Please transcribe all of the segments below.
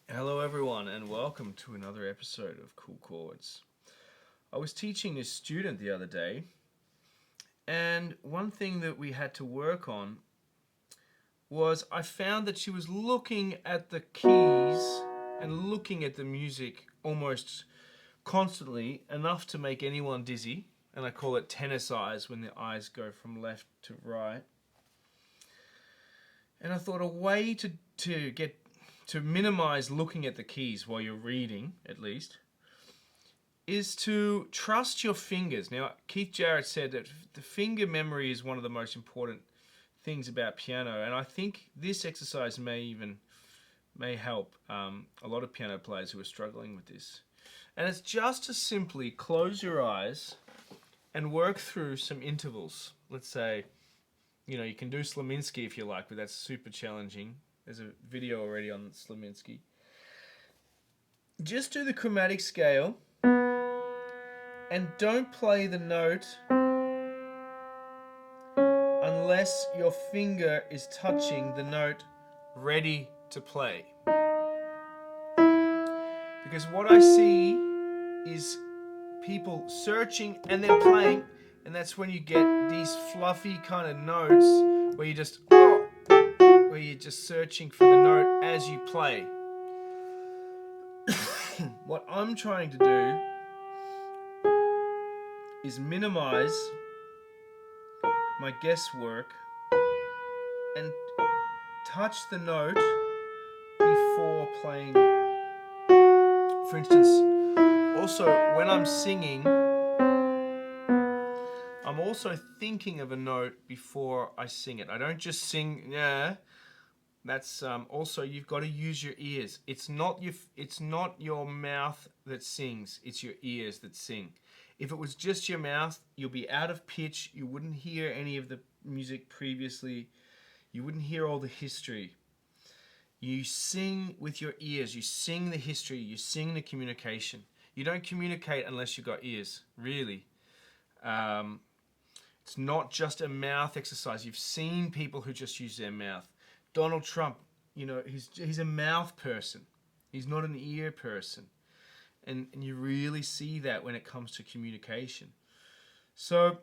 Hello everyone and welcome to another episode of Kool KordZ. I was teaching a student the other day, and one thing that we had to work on was I found that she was looking at the keys and looking at the music almost constantly, enough to make anyone dizzy, and I call it tennis eyes when the eyes go from left to right. And I thought a way to minimize looking at the keys while you're reading, at least, is to trust your fingers. Now, Keith Jarrett said that the finger memory is one of the most important things about piano, and I think this exercise may help a lot of piano players who are struggling with this. And it's just to simply close your eyes and work through some intervals. Let's say, you can do Slaminski if you like, but that's super challenging. There's a video already on Slaminski. Just do the chromatic scale and don't play the note unless your finger is touching the note ready to play. Because what I see is people searching and then playing, and that's when you get these fluffy kind of notes where you're just searching for the note as you play. What I'm trying to do is minimize my guesswork and touch the note before playing. For instance, also when I'm singing, I'm also thinking of a note before I sing it. I don't just sing, That's also, you've got to use your ears. It's not your mouth that sings, it's your ears that sing. If it was just your mouth, you'll be out of pitch. You wouldn't hear any of the music previously. You wouldn't hear all the history. You sing with your ears. You sing the history. You sing the communication. You don't communicate unless you've got ears, really. It's not just a mouth exercise. You've seen people who just use their mouth. Donald Trump, he's a mouth person. He's not an ear person. And you really see that when it comes to communication. So,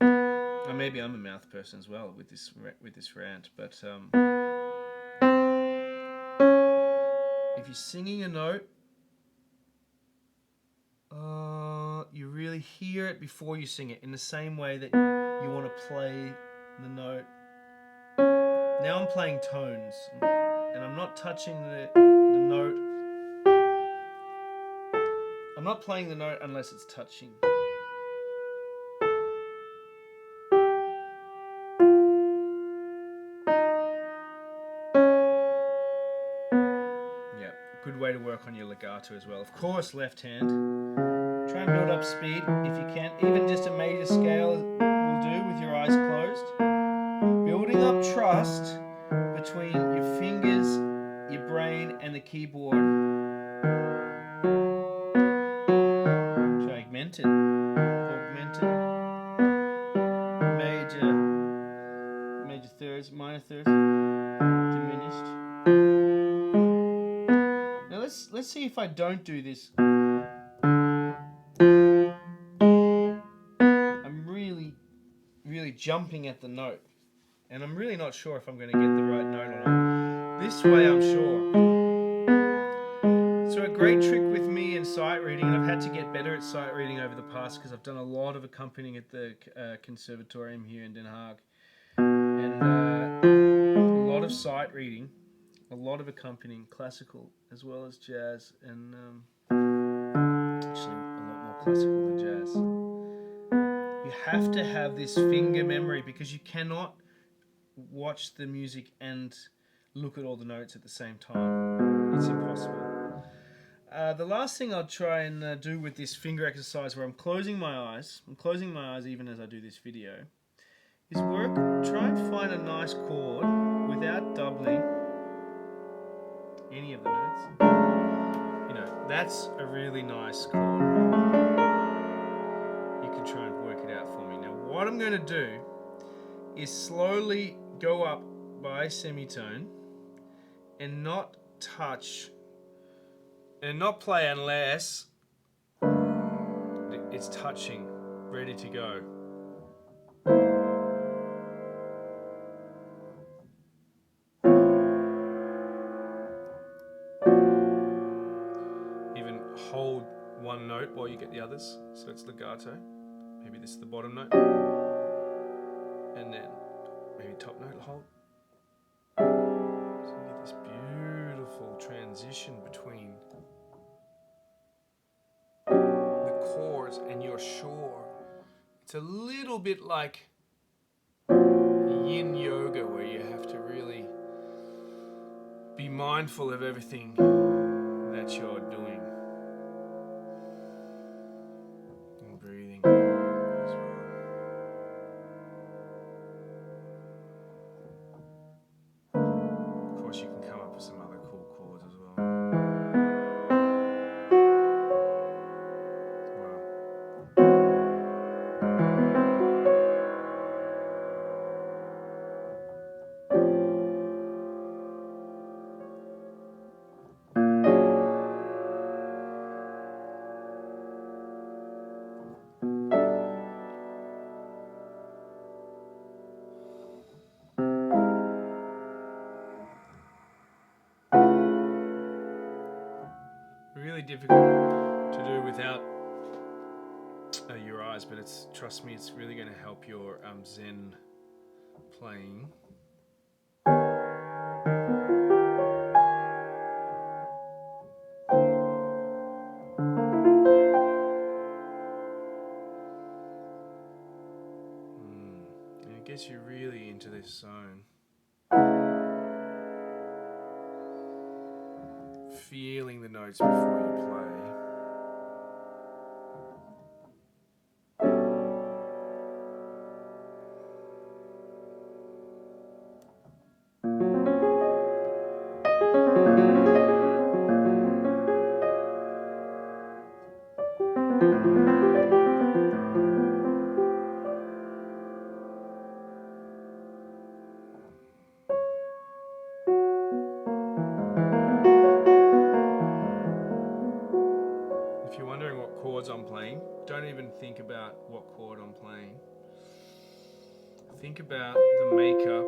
or maybe I'm a mouth person as well with this rant. But if you're singing a note, you really hear it before you sing it, in the same way that you want to play the note. Now I'm playing tones, and I'm not touching the note. I'm not playing the note unless it's touching. Yeah, good way to work on your legato as well. Of course, left hand. Try and build up speed if you can. Even just a major scale will do with your eyes closed. Building up trust between your fingers, your brain, and the keyboard. Fragmented, augmented, major thirds, minor thirds, diminished. Now let's see if I don't do this. I'm really jumping at the note, and I'm really not sure if I'm going to get the right note or not. This way I'm sure. So a great trick with me in sight reading, and I've had to get better at sight reading over the past because I've done a lot of accompanying at the conservatorium here in Den Haag, and a lot of sight reading, a lot of accompanying, classical as well as jazz, and actually a lot more classical than jazz. You have to have this finger memory because you cannot watch the music and look at all the notes at the same time. It's impossible. The last thing I'll try and do with this finger exercise, where I'm closing my eyes even as I do this video, is try and find a nice chord without doubling any of the notes. That's a really nice chord. You can try and work it out for me. Now, what I'm going to do is slowly go up by semitone and not touch And not play unless it's touching, ready to go. Even hold one note while you get the others, so it's legato. Maybe this is the bottom note, and then maybe top note, hold. So you get this beautiful transition between the chords, and you're sure. It's a little bit like yin yoga, where you have to really be mindful of everything that you're doing. And breathing as well. Of course, you can come up with some other cool chords as well. Really difficult to do without your eyes, but trust me, it's really going to help your Zen playing. And it gets you really into this zone. Feeling the notes before you play. If you're wondering what chords I'm playing, don't even think about what chord I'm playing. Think about the makeup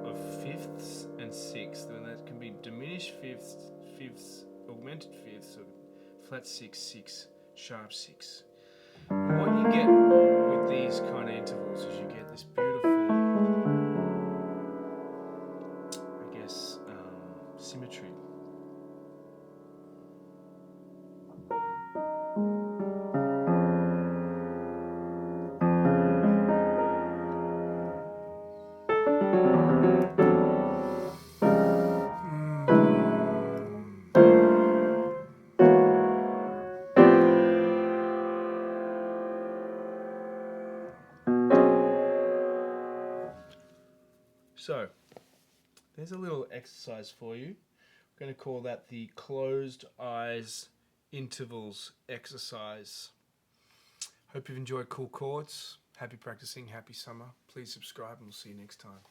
of fifths and sixths, and that can be diminished fifths, augmented fifths, or flat 6, 6, sharp 6. And what you get with these kind of intervals is you get this beautiful, I guess, symmetry. So, there's a little exercise for you. We're going to call that the closed eyes intervals exercise. Hope you've enjoyed Kool KordZ. Happy practicing, happy summer. Please subscribe and we'll see you next time.